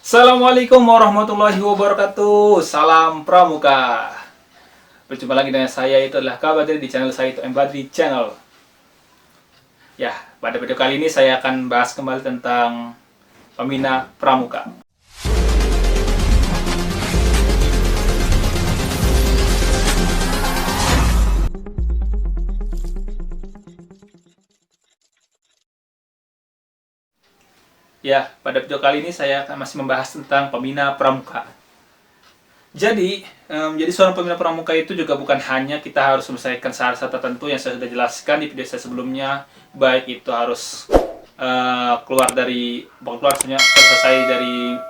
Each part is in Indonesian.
Assalamualaikum warahmatullahi wabarakatuh. Salam Pramuka. Berjumpa lagi dengan saya, itu adalah Kak Badri di channel saya, itu Badri Channel. Ya, pada video kali ini saya akan bahas kembali tentang pembina pramuka. Ya, pada video kali ini saya akan masih membahas tentang pembina pramuka. Jadi, menjadi seorang pembina pramuka itu juga bukan hanya kita harus menyelesaikan syarat-syarat tertentu yang saya sudah jelaskan di video saya sebelumnya, baik itu harus selesai dari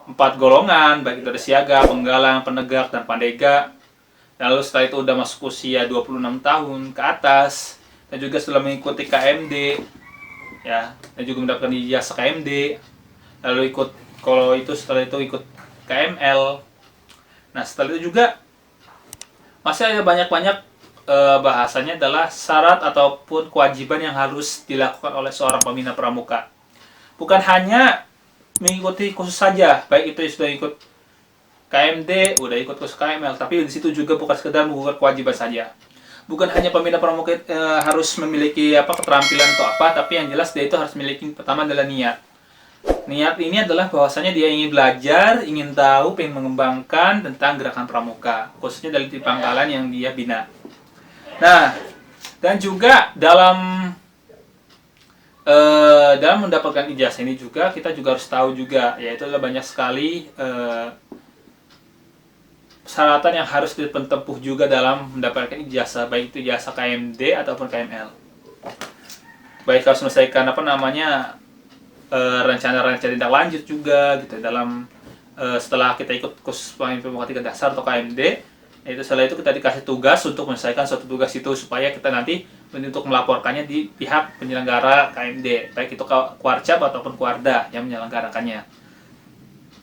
4 golongan, baik itu ada siaga, penggalang, penegak, dan pandega. Lalu setelah itu udah masuk usia 26 tahun ke atas, dan juga setelah mengikuti KMD, ya, dan juga mendapatkan ijazah KMD, lalu setelah itu ikut KML. Nah, setelah itu juga masih ada banyak bahasanya adalah syarat ataupun kewajiban yang harus dilakukan oleh seorang pembina pramuka. Bukan hanya mengikuti kursus saja, baik itu sudah ikut KMD, udah ikut kursus KML, tapi di situ juga bukan sekedar mengukur kewajiban saja. Bukan hanya pembina pramuka harus memiliki keterampilan atau apa, tapi yang jelas dia itu harus memiliki, pertama adalah niat. Niat ini adalah bahwasanya dia ingin belajar, ingin tahu, pengen mengembangkan tentang gerakan pramuka, khususnya dari pangkalan yang dia bina. Nah, dan juga dalam mendapatkan ijazah ini juga kita juga harus tahu juga, yaitu adalah banyak sekali persyaratan yang harus ditempuh juga dalam mendapatkan ijazah, baik itu ijazah KMD ataupun KML. Baik harus menyelesaikan rencana-rencana tindak lanjut juga gitu dalam setelah kita ikut kursus pramuka tingkat dasar atau KMD, itu setelah itu kita dikasih tugas untuk menyelesaikan suatu tugas itu supaya kita nanti untuk melaporkannya di pihak penyelenggara KMD, baik itu Kuarcap ataupun Kuarda yang menyelenggarakannya.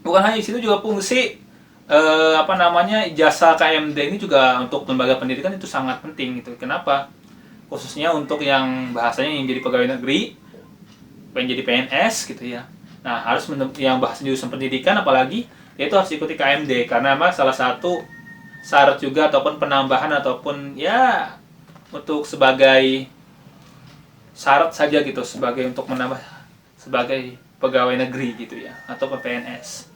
Bukan hanya di situ, juga fungsi ijazah KMD ini juga untuk lembaga pendidikan itu sangat penting gitu. Kenapa? Khususnya untuk yang bahasanya yang jadi pegawai negeri, yang jadi PNS gitu ya. Nah, harus yang bahasa jurusan pendidikan apalagi itu harus ikuti KMD, karena memang salah satu syarat juga ataupun penambahan ataupun ya untuk sebagai syarat saja gitu, sebagai untuk menambah sebagai pegawai negeri gitu ya, atau PNS.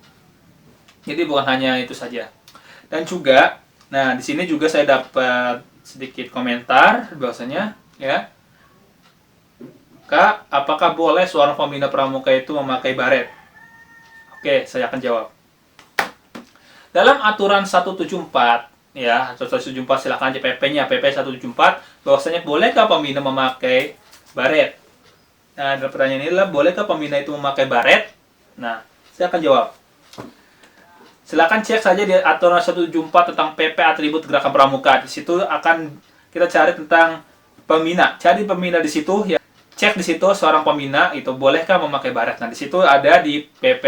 Jadi bukan hanya itu saja. Dan juga, nah di sini juga saya dapat sedikit komentar bahwasanya ya, Kak, apakah boleh seorang pembina pramuka itu memakai baret? Oke, saya akan jawab. Dalam aturan 174, ya, 174 silakan aja PP-nya, PP 174, bahwasanya bolehkah pembina memakai baret? Nah, dalam pertanyaan ini adalah, bolehkah pembina itu memakai baret? Nah, saya akan jawab. Silakan cek saja di aturan 174 tentang PP atribut gerakan pramuka. Di situ akan kita cari tentang pembina. Cari pembina di situ ya. Cek di situ seorang pembina itu bolehkah memakai baret. Nah, di situ ada di PP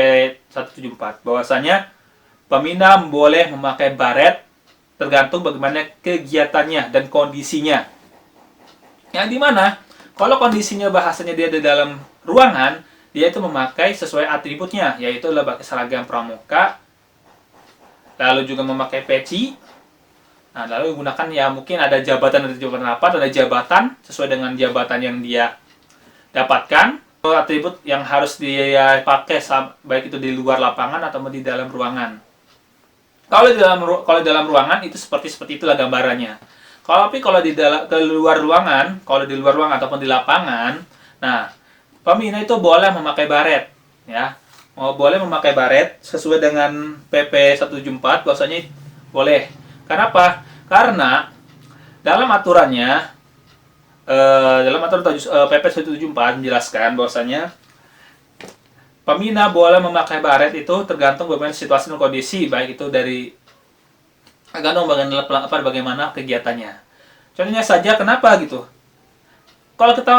174 bahwasanya pembina boleh memakai baret tergantung bagaimana kegiatannya dan kondisinya. Yang dimana kalau kondisinya bahasanya dia di dalam ruangan, dia itu memakai sesuai atributnya, yaitu adalah pakai seragam pramuka, lalu juga memakai peci. Nah, lalu gunakan ya mungkin ada jabatan apa, ada jabatan sesuai dengan jabatan yang dia dapatkan. Atribut yang harus dia pakai baik itu di luar lapangan atau di dalam ruangan. Kalau di dalam ruangan itu seperti itulah gambarannya. Kalau di luar ruangan ataupun di lapangan, nah pembina itu boleh memakai baret, ya. Boleh memakai baret sesuai dengan PP 174, bahwasanya boleh. Kenapa? Karena dalam aturannya, dalam aturan PP 174 menjelaskan bahwasanya pembina boleh memakai baret itu tergantung bagaimana situasi dan kondisi, baik itu tergantung bagaimana kegiatannya. Contohnya saja, kenapa gitu? Kalau kita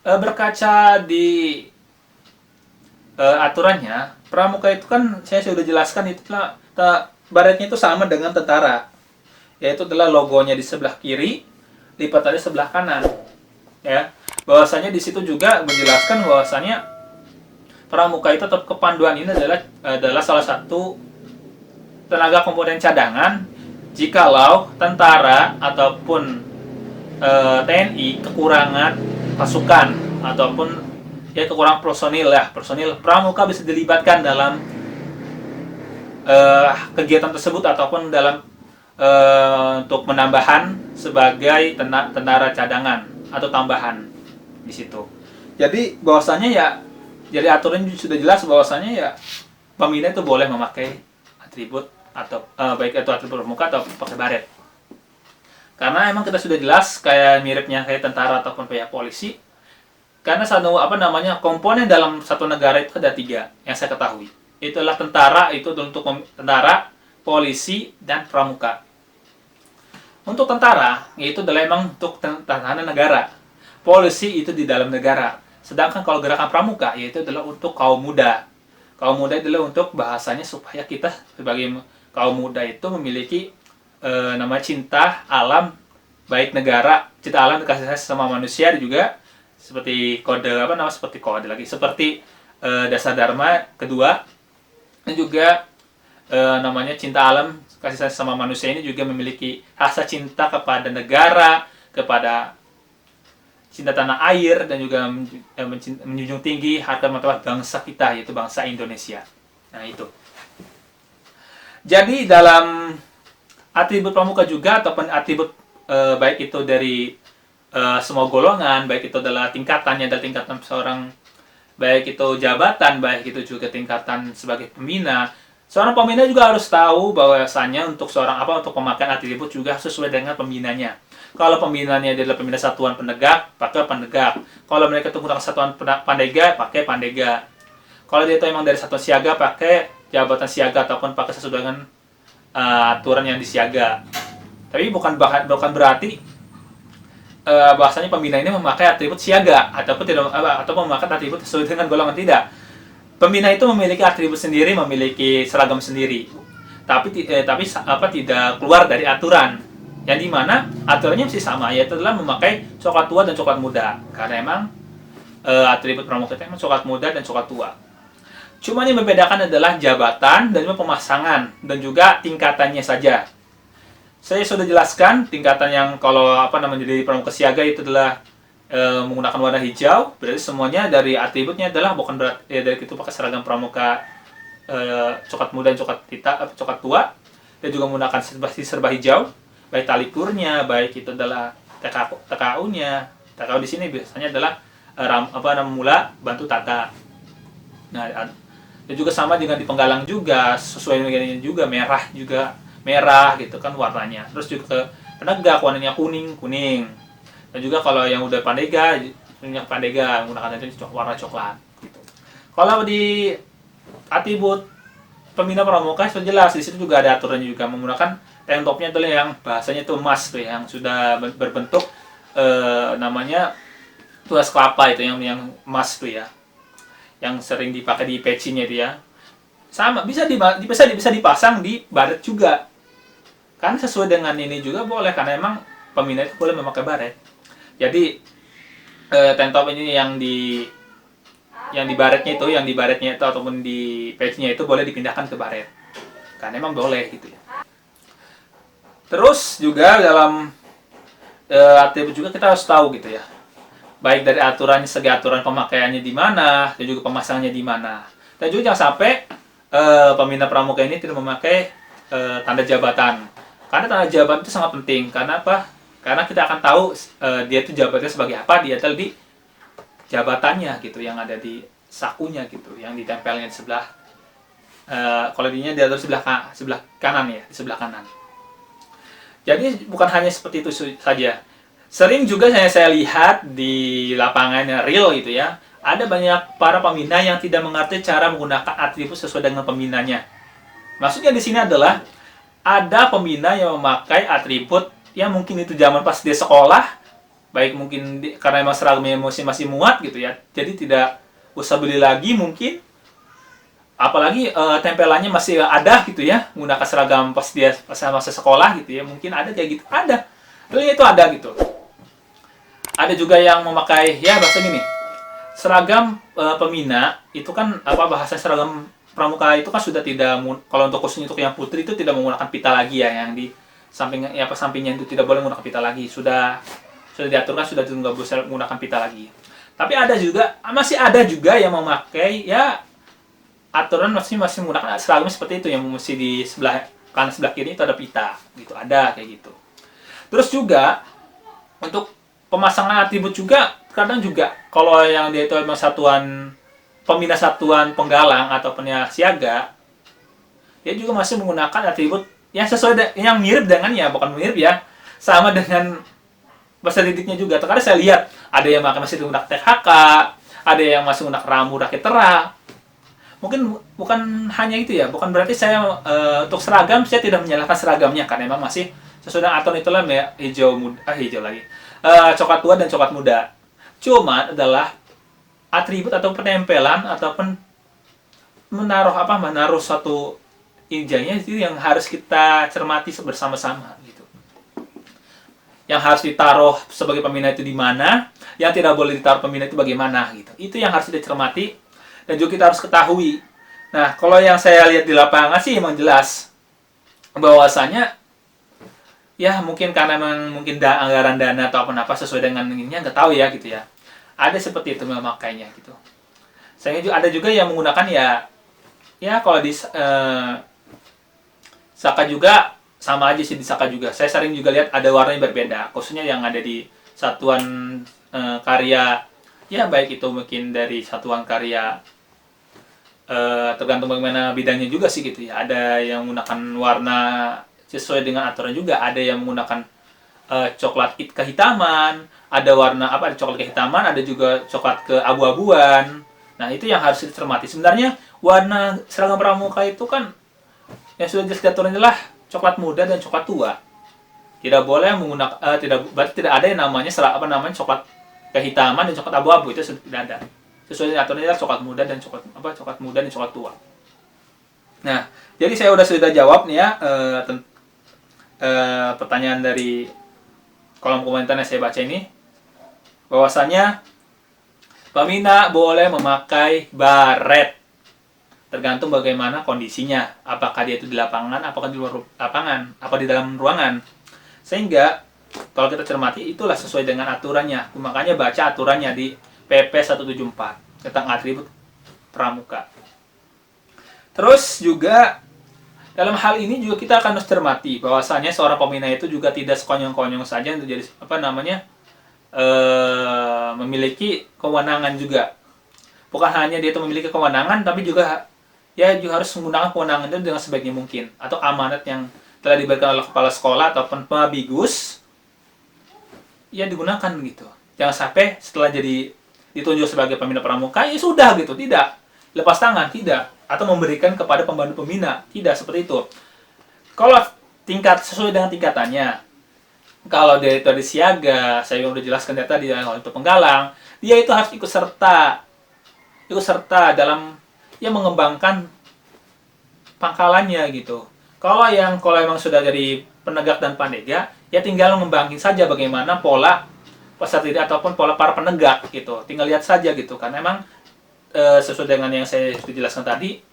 berkaca di aturannya, pramuka itu kan saya sudah jelaskan itu baretnya itu sama dengan tentara, yaitu adalah logonya di sebelah kiri, lipatannya sebelah kanan. ya. Bahwasanya di situ juga menjelaskan bahwasanya pramuka itu atau kepanduan ini adalah salah satu tenaga komponen cadangan jikalau tentara ataupun TNI kekurangan pasukan ataupun ya kekurangan personil pramuka bisa dilibatkan dalam kegiatan tersebut ataupun dalam untuk menambahan sebagai tentara cadangan atau tambahan di situ. Jadi bahwasanya ya, jadi aturan sudah jelas bahwasanya ya pembina itu boleh memakai atribut atau baik itu atribut pramuka atau pakai baret. Karena emang kita sudah jelas kayak miripnya kayak tentara ataupun pihak polisi. Karena komponen dalam satu negara itu ada 3 yang saya ketahui. Itulah tentara, itu untuk tentara, polisi, dan pramuka. Untuk tentara, itu adalah emang untuk pertahanan negara. Polisi itu di dalam negara. Sedangkan kalau gerakan pramuka, yaitu adalah untuk kaum muda. Kaum muda adalah untuk bahasanya supaya kita sebagai kaum muda itu memiliki nama cinta alam, baik negara, cinta alam dikasih sayang sama manusia juga seperti seperti dasar dharma kedua, dan juga namanya cinta alam kasih sayang sama manusia ini juga memiliki rasa cinta kepada negara, kepada cinta tanah air, dan juga menjunjung tinggi harkat martabat bangsa kita, yaitu bangsa Indonesia. Nah itu. Jadi dalam atribut pramuka juga ataupun atribut baik itu dari semua golongan, baik itu adalah tingkatannya, adalah tingkatan seorang, baik itu jabatan, baik itu juga tingkatan sebagai pembina. Seorang pembina juga harus tahu bahwasanya untuk untuk pemakaian atribut juga sesuai dengan pembinanya. Kalau pembinanya adalah pembina satuan penegak, pakai penegak. Kalau mereka itu menggunakan satuan pandega, pakai pandega. Kalau dia itu memang dari satuan siaga, pakai jabatan siaga ataupun pakai sesuai dengan aturan yang disiaga. Tapi bukan berarti bahasanya pembina ini memakai atribut siaga atau memakai atribut sesuai dengan golongan, tidak. Pembina itu memiliki atribut sendiri, memiliki seragam sendiri. Tapi tidak keluar dari aturan. Yang dimana aturannya masih sama, yaitu adalah memakai coklat tua dan coklat muda. Karena emang atribut pramuka itu memang coklat muda dan coklat tua. Cuma yang membedakan adalah jabatan dan juga pemasangan dan juga tingkatannya saja. Saya sudah jelaskan tingkatan yang kalau jadi pramuka siaga itu adalah menggunakan warna hijau, berarti semuanya dari atributnya adalah bukan berarti dari itu pakai seragam pramuka coklat muda dan coklat tua, dan juga menggunakan serba hijau, baik tali kurnya, baik itu adalah TKU-nya. TKU di sini biasanya adalah mula bantu tata. Nah, dan juga sama dengan di penggalang juga, sesuai dengan juga merah gitu kan warnanya. Terus juga ke penegak warnanya kuning. Dan juga kalau yang udah pandega menggunakan itu warna coklat gitu. Kalau di atribut pembina pramuka sudah jelas, di situ juga ada aturannya juga, menggunakan tank topnya adalah yang bahasanya itu emas tuh, yang sudah berbentuk namanya tuas kelapa, itu yang emas tuh ya, yang sering dipakai di pecinya itu ya. Sama bisa dipasang di baret juga. Kan sesuai dengan ini juga boleh, karena emang pembina itu boleh memakai baret. Jadi tank top ini yang di baretnya itu ataupun di pecinya itu boleh dipindahkan ke baret. Karena emang boleh gitu ya. Terus juga dalam atribut juga kita harus tahu gitu ya. Baik dari aturannya, segi aturan pemakaiannya di mana, dan juga pemasangannya di mana. Dan juga jangan sampai pembina pramuka ini tidak memakai tanda jabatan. Karena tanda jabatan itu sangat penting. Karena apa? Karena kita akan tahu dia itu jabatannya sebagai apa, dia adalah di jabatannya gitu, yang ada di sakunya gitu, yang ditempelnya di sebelah kalau dia ada di sebelah kanan ya, di sebelah kanan. Jadi bukan hanya seperti itu saja. Sering juga saya lihat di lapangan real gitu ya, ada banyak para pembina yang tidak mengerti cara menggunakan atribut sesuai dengan pembinanya. Maksudnya di sini adalah ada pembina yang memakai atribut yang mungkin itu zaman pas dia sekolah, baik mungkin karena emang seragamnya masih muat gitu ya, jadi tidak usah beli lagi mungkin. Apalagi tempelannya masih ada gitu ya, menggunakan seragam pas masa sekolah gitu ya, mungkin ada kayak gitu, ada. Itu ada gitu. Ada juga yang memakai ya bahasa gini, seragam pembina itu kan apa bahasa seragam pramuka itu kan sudah tidak kalau untuk khususnya untuk yang putri itu tidak menggunakan pita lagi ya, yang di samping ya apa sampingnya itu tidak boleh menggunakan pita lagi, sudah diaturkan, sudah tidak bisa menggunakan pita lagi. Tapi masih ada juga yang memakai ya aturan masih menggunakan seragam seperti itu, yang mesti di sebelah kanan sebelah kiri itu ada pita gitu, ada kayak gitu. Terus juga untuk pemasangan atribut juga kadang juga kalau yang dia itu memang satuan pembina satuan penggalang ataupun ya siaga, dia juga masih menggunakan atribut yang sesuai yang mirip dengan ya bukan mirip ya, sama dengan peserta didiknya juga. Terkadang saya lihat ada yang masih menggunakan THK, ada yang masih menggunakan rambu rakitera. Mungkin bukan hanya itu ya, bukan berarti saya untuk seragam saya tidak menyalahkan seragamnya karena memang masih sesuai dengan aturan itulah ya, hijau lagi, coklat tua dan coklat muda. Cuma adalah atribut atau penempelan ataupun menaruh satu ijazahnya itu yang harus kita cermati bersama-sama gitu. Yang harus ditaruh sebagai pembina itu di mana, yang tidak boleh ditaruh pembina itu bagaimana gitu. Itu yang harus dicermati dan juga kita harus ketahui. Nah, kalau yang saya lihat di lapangan sih emang jelas bahwasanya ya mungkin karena memang mungkin anggaran dana atau apa sesuai dengan ininya nggak tahu ya gitu ya. Ada seperti itu memakainya gitu. Saya juga ada juga yang menggunakan ya kalau di Saka juga sama aja sih, di Saka juga. Saya sering juga lihat ada warna yang berbeda, khususnya yang ada di satuan karya ya, baik itu mungkin dari satuan karya tergantung bagaimana bidangnya juga sih gitu ya. Ada yang menggunakan warna sesuai dengan aturan juga, ada yang menggunakan coklat kehitaman, ada warna ada coklat kehitaman, ada juga coklat keabu-abuan. Nah, itu yang harus dicermati. Sebenarnya warna seragam pramuka itu kan yang sudah jelas diaturnya adalah coklat muda dan coklat tua. Tidak boleh menggunakan berarti tidak ada yang namanya coklat kehitaman dan coklat abu-abu, itu tidak ada. Sesuai dengan aturannya adalah coklat muda dan coklat tua. Nah, jadi saya sudah jawab nih ya pertanyaan dari kolom komentar yang saya baca ini, bahwasanya pembina boleh memakai baret tergantung bagaimana kondisinya, apakah dia itu di lapangan, apakah di luar lapangan, apa di dalam ruangan. Sehingga kalau kita cermati itulah sesuai dengan aturannya. Makanya baca aturannya di PP 174 tentang atribut pramuka. Terus juga dalam hal ini juga kita akan harus cermati bahwasanya seorang pembina itu juga tidak sekonyong-konyong saja untuk jadi memiliki kewenangan juga. Bukan hanya dia itu memiliki kewenangan, tapi juga harus menggunakan kewenangan itu dengan sebaiknya mungkin, atau amanat yang telah diberikan oleh kepala sekolah ataupun pemabigus ya digunakan gitu. Jangan sampai setelah jadi ditunjuk sebagai pembina pramuka ya sudah gitu, tidak lepas tangan, tidak, atau memberikan kepada pembantu pembina, tidak seperti itu. Kalau tingkat sesuai dengan tingkatannya, kalau dia itu ada siaga, saya sudah jelaskan tadi untuk penggalang, dia itu harus ikut serta dalam mengembangkan pangkalannya gitu. Kalau emang sudah dari penegak dan pandega, ya tinggal mengembangin saja bagaimana pola peserta didik ataupun pola para penegak gitu. Tinggal lihat saja gitu, karena emang sesuai dengan yang saya sudah jelaskan tadi,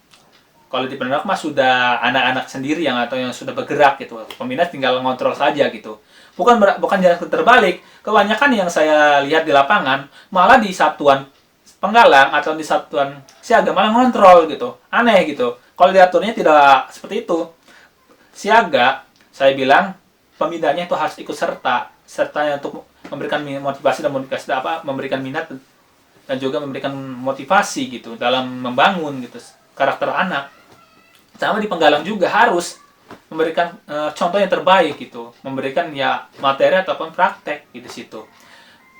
kalau di penegak mah sudah anak-anak sendiri yang sudah bergerak gitu. Pembina tinggal ngontrol saja gitu. Bukan jalan terbalik. Kebanyakan yang saya lihat di lapangan malah di satuan penggalang atau di satuan siaga malah ngontrol gitu. Aneh gitu. Kalau diaturnya tidak seperti itu. Siaga, saya bilang pembinanya itu harus ikut sertanya untuk memberikan motivasi dan memberikan minat dan juga memberikan motivasi gitu dalam membangun gitu karakter anak. Sama di penggalang juga harus memberikan contoh yang terbaik gitu, memberikan materi ataupun praktek di situ.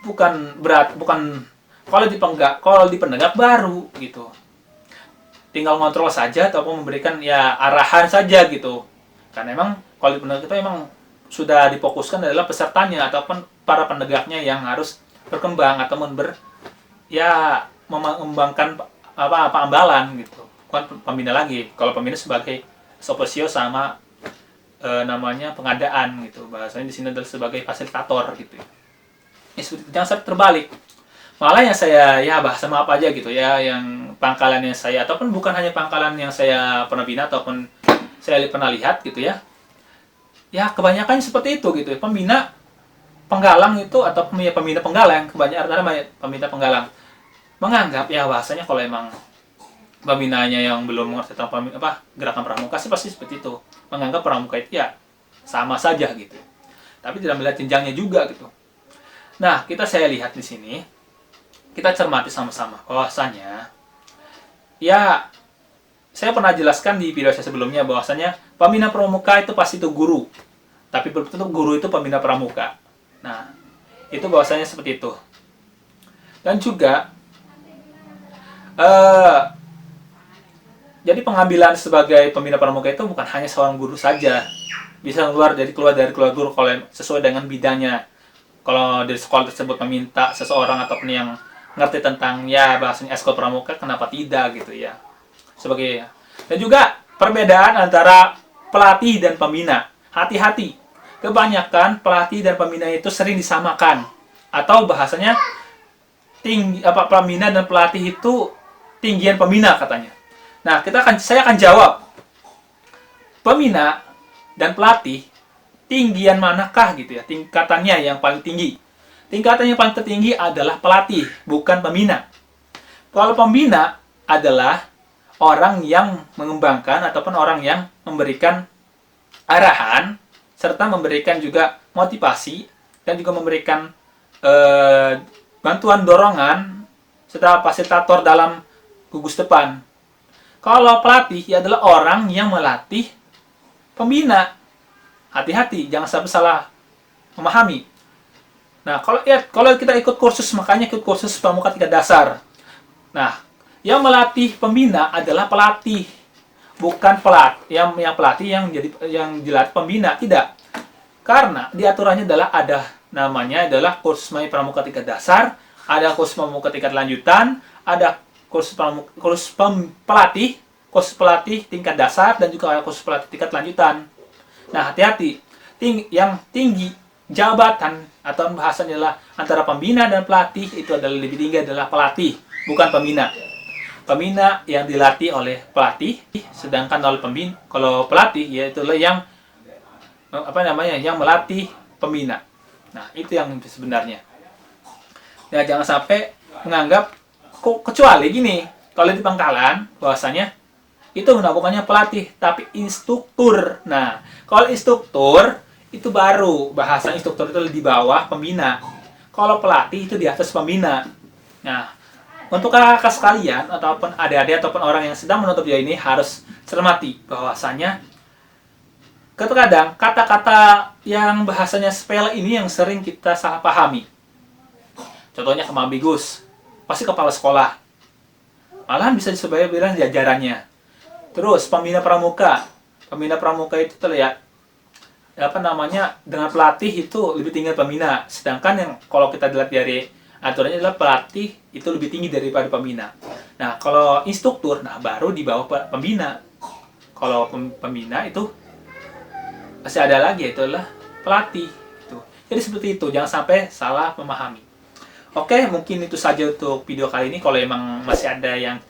Bukan kalau di penegak baru gitu. Tinggal ngontrol saja ataupun memberikan arahan saja gitu. Karena emang kalau di penegak itu emang sudah difokuskan adalah pesertanya ataupun para penegaknya yang harus berkembang atau mengembangkan ambalan gitu. Bukan pembina lagi. Kalau pembina sebagai soposio sama namanya pengadaan gitu. Bahasanya di sini adalah sebagai fasilitator gitu. Ya, seperti itu. Jangan sampai terbalik. Malah yang saya ya bahasa maaf aja gitu ya, yang pangkalan yang saya ataupun bukan hanya pangkalan yang saya pernah bina ataupun saya pernah lihat gitu ya. Ya kebanyakan seperti itu gitu. Pembina penggalang itu atau pembina penggalang, kebanyakan pembina penggalang menganggap ya bahasanya kalau emang pembinanya yang belum mengerti tentang gerakan pramuka sih pasti seperti itu. Menganggap pramuka itu ya sama saja gitu. Tapi tidak melihat jenjangnya juga gitu. Nah, saya lihat di sini, kita cermati sama-sama bahwasanya ya saya pernah jelaskan di video saya sebelumnya bahwasanya pembina pramuka itu pasti itu guru. Tapi belum tentu guru itu pembina pramuka. Nah, itu bahwasanya seperti itu. Dan juga jadi pengambilan sebagai pembina pramuka itu bukan hanya seorang guru saja. Bisa keluar dari guru kalau sesuai dengan bidangnya. Kalau dari sekolah tersebut meminta seseorang ataupun yang ngerti tentang ya bahasanya eskul pramuka, kenapa tidak gitu ya. Sebagai dan juga perbedaan antara pelatih dan pembina. Hati-hati. Kebanyakan pelatih dan pembina itu sering disamakan. Atau bahasanya pembina dan pelatih itu tinggian pembina katanya. Nah, saya akan jawab. Pembina dan pelatih tinggian manakah gitu ya? Tingkatannya yang paling tinggi. Tingkatan yang paling tertinggi adalah pelatih, bukan pembina. Kalau pembina adalah orang yang mengembangkan ataupun orang yang memberikan arahan serta memberikan juga motivasi dan juga memberikan bantuan dorongan serta fasilitator dalam gugus depan. Kalau pelatih ya adalah orang yang melatih pembina. Hati-hati, jangan sampai salah memahami. Nah, kalau kita ikut kursus, makanya ikut kursus pramuka tingkat dasar. Nah, yang melatih pembina adalah pelatih, bukan yang pelatih yang dilatih pembina, tidak. Karena di aturannya adalah kursus pramuka tingkat dasar, ada kursus pramuka tingkat lanjutan, ada kursus pelatih tingkat dasar dan juga kursus pelatih tingkat lanjutan. Nah, hati-hati. Yang tinggi jabatan atau bahasanya adalah antara pembina dan pelatih itu adalah lebih tinggi adalah pelatih, bukan pembina. Pembina yang dilatih oleh pelatih, sedangkan kalau pelatih yaitu yang yang melatih pembina. Nah, itu yang sebenarnya. Ya, jangan sampai menganggap kecuali gini, kalau di pangkalan bahwasanya itu bukannya pelatih tapi instruktur. Nah, kalau instruktur itu baru bahasa instruktur itu di bawah pembina. Kalau pelatih itu di atas pembina. Nah, untuk kakak sekalian ataupun adik-adik ataupun orang yang sedang menuntut video ini harus cermati bahwasanya terkadang kata-kata yang bahasanya sepele ini yang sering kita salah pahami. Contohnya kemabigus, pasti kepala sekolah. Malahan bisa disebut bilang jajarannya. Terus pembina pramuka itu terlihat dengan pelatih itu lebih tinggi pembina. Sedangkan yang kalau kita lihat dari aturannya adalah pelatih itu lebih tinggi daripada pembina. Nah, kalau instruktur, baru di bawah pembina. Kalau pembina itu masih ada lagi, itu adalah pelatih. Jadi seperti itu, jangan sampai salah memahami. Oke, mungkin itu saja untuk video kali ini. Kalau emang masih ada yang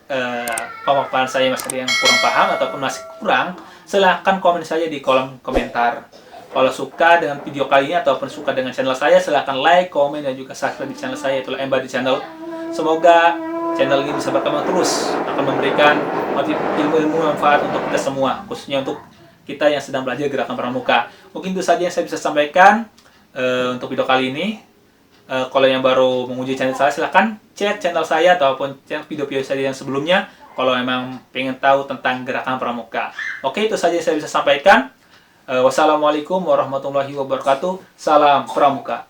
pemaparan saya masih ada yang kurang paham ataupun masih kurang, silahkan komen saja di kolom komentar. Kalau suka dengan video kali ini ataupun suka dengan channel saya, silahkan like, komen, dan juga subscribe di channel saya, itulah Embody Channel. Semoga channel ini bisa berkembang terus, akan memberikan ilmu-ilmu manfaat untuk kita semua, khususnya untuk kita yang sedang belajar gerakan pramuka. Mungkin itu saja yang saya bisa sampaikan untuk video kali ini. Kalau yang baru mengunjungi channel saya, silahkan cek channel saya ataupun cek video-video saya yang sebelumnya kalau memang pengen tahu tentang gerakan pramuka. Oke, itu saja yang saya bisa sampaikan. Wassalamualaikum warahmatullahi wabarakatuh. Salam pramuka.